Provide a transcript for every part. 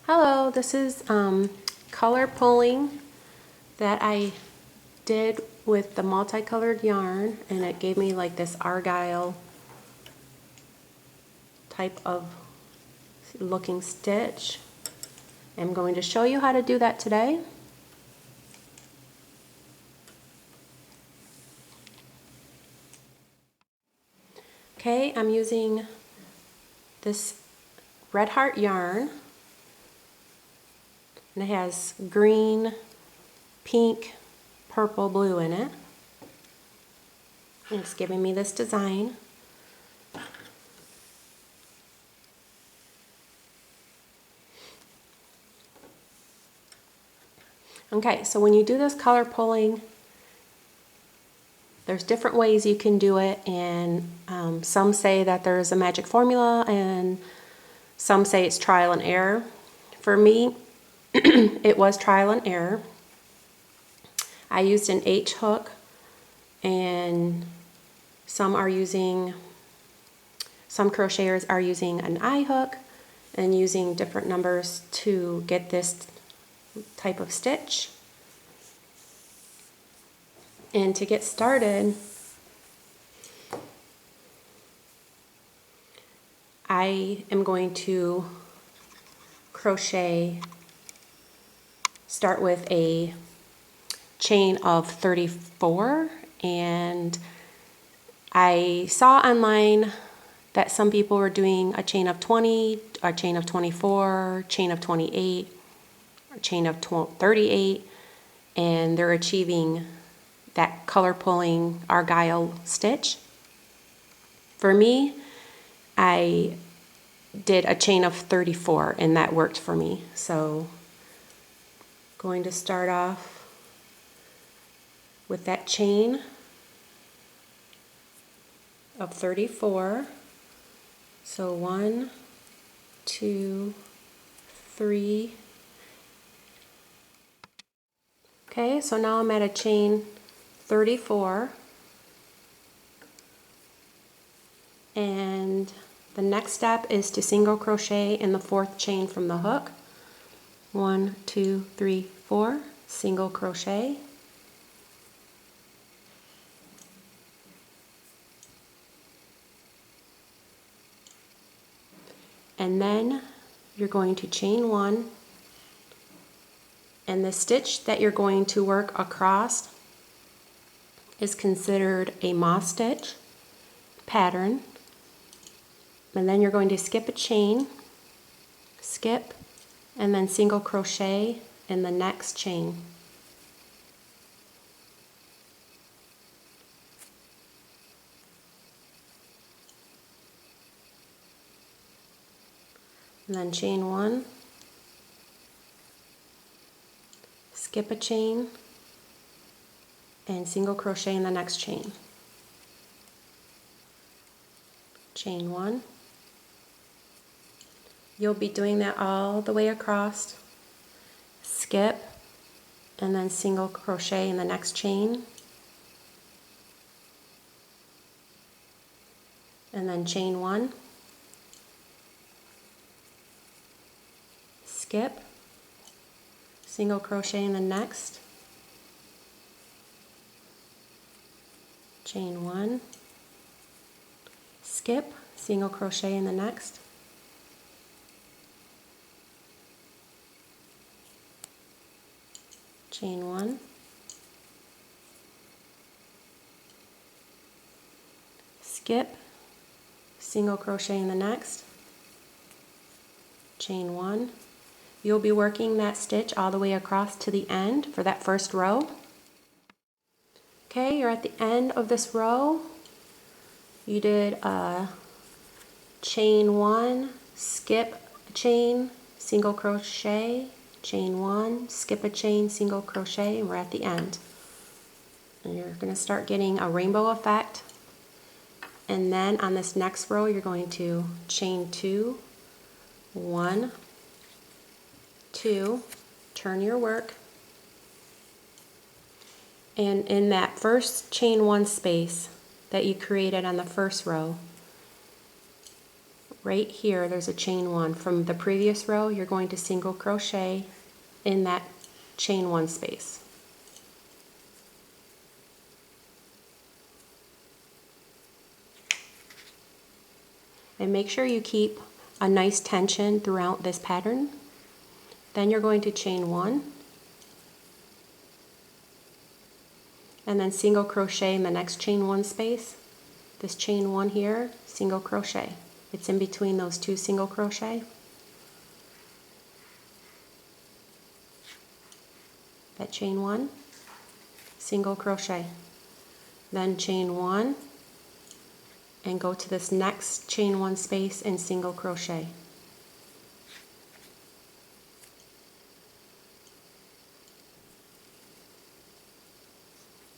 Hello, this is color pulling that I did with the multicolored yarn, and it gave me like this argyle type of looking stitch. I'm going to show you how to do that today. Okay, I'm using this red heart yarn, and it has green, pink, purple, blue in it. And it's giving me this design. Okay, so when you do this color pulling, there's different ways you can do it, and some say that there's a magic formula, and some say it's trial and error. For me, it was trial and error. I used an H hook, and some crocheters are using an I hook and using different numbers to get this type of stitch. And to get started, I am going to start with a chain of 34, and I saw online that some people were doing a chain of 20, a chain of 24, chain of 28, a chain of 38, and they're achieving that color pulling argyle stitch. For me, I did a chain of 34, and that worked for me. So going to start off with that chain of 34. So 1, 2, 3. Okay, so now I'm at a chain 34, and the next step is to single crochet in the 4th chain from the hook. 1, 2, 3, 4, single crochet, and then you're going to chain 1, and the stitch that you're going to work across is considered a moss stitch pattern. And then you're going to skip a chain, skip, and then single crochet in the next chain. And then chain 1, skip a chain, and single crochet in the next chain. Chain 1. You'll be doing that all the way across. Skip, and then single crochet in the next chain. And then chain 1. Skip, single crochet in the next. Chain 1. Skip, single crochet in the next. Chain 1. Skip, single crochet in the next. Chain 1. You'll be working that stitch all the way across to the end for that first row. Okay, you're at the end of this row. You did a chain 1, skip a chain, single crochet, chain 1, skip a chain, single crochet, and we're at the end. And you're going to start getting a rainbow effect. And then on this next row, you're going to chain 2, 1, 2, turn your work, and in that first chain 1 space that you created on the first row, right here there's a chain 1. From the previous row you're going to single crochet in that chain 1 space. And make sure you keep a nice tension throughout this pattern. Then you're going to chain 1 and then single crochet in the next chain 1 space. This chain 1 here, single crochet. It's in between those 2 single crochet. That chain 1, single crochet. Then chain 1 and go to this next chain 1 space and single crochet.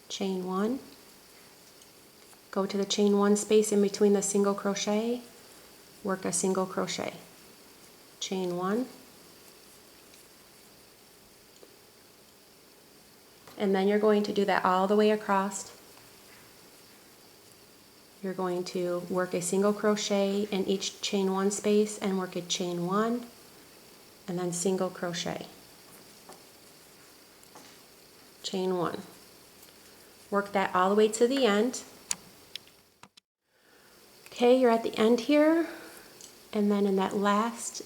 Chain 1, go to the chain 1 space in between the single crochet, work a single crochet. Chain 1, and then you're going to do that all the way across. You're going to work a single crochet in each chain 1 space and work a chain 1 and then single crochet. Chain 1. Work that all the way to the end. Okay, you're at the end here, and then in that last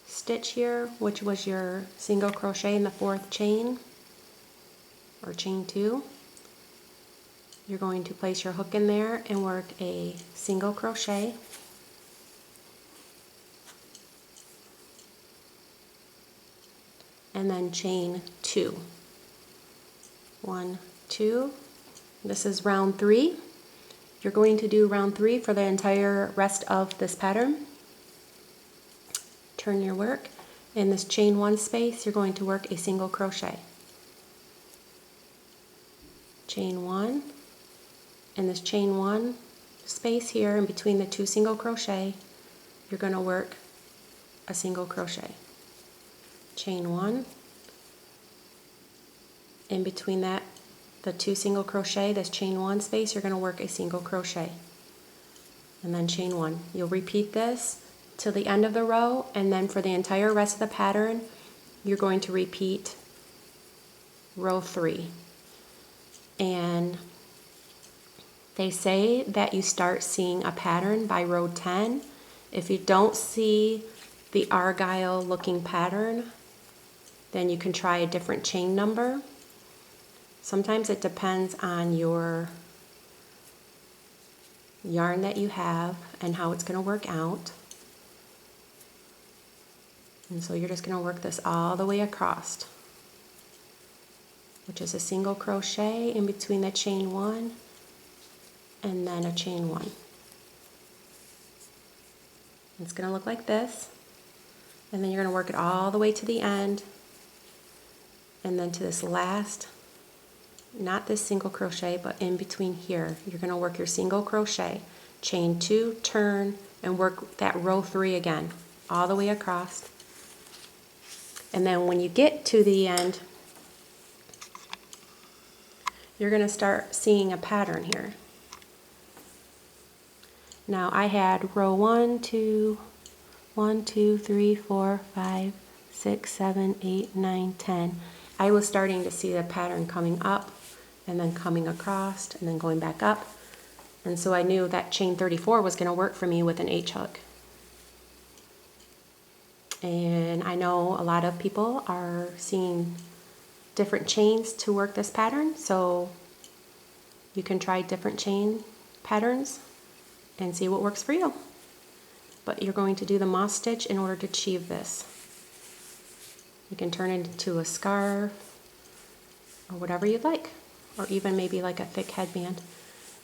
stitch here, which was your single crochet in the 4th chain, or chain 2, you're going to place your hook in there and work a single crochet, and then chain 2. 1, 2. This is round 3. You're going to do round 3 for the entire rest of this pattern. Turn your work. In this chain 1 space, you're going to work a single crochet. Chain 1. In this chain 1 space here, in between the 2 single crochet, you're going to work a single crochet. Chain 1. In between that, the 2 single crochet, this chain 1 space, you're going to work a single crochet. And then chain 1. You'll repeat this till the end of the row, and then for the entire rest of the pattern, you're going to repeat row 3. And they say that you start seeing a pattern by row 10. If you don't see the argyle looking pattern, then you can try a different chain number. Sometimes it depends on your yarn that you have and how it's going to work out. And so you're just going to work this all the way across, which is a single crochet in between the chain 1 and then a chain 1. It's going to look like this, and then you're going to work it all the way to the end, and then to this last, not this single crochet, but in between here, you're going to work your single crochet, chain 2, turn, and work that row 3 again, all the way across. And then when you get to the end, you're going to start seeing a pattern here. Now I had row 1, 2, 3, 4, 5, 6, 7, 8, 9, 10. I was starting to see the pattern coming up and then coming across and then going back up. And so I knew that chain 34 was going to work for me with an H hook. And I know a lot of people are seeing different chains to work this pattern, so you can try different chain patterns and see what works for you. But you're going to do the moss stitch in order to achieve this. You can turn it into a scarf or whatever you'd like, or even maybe like a thick headband.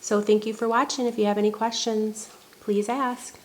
So thank you for watching. If you have any questions, please ask.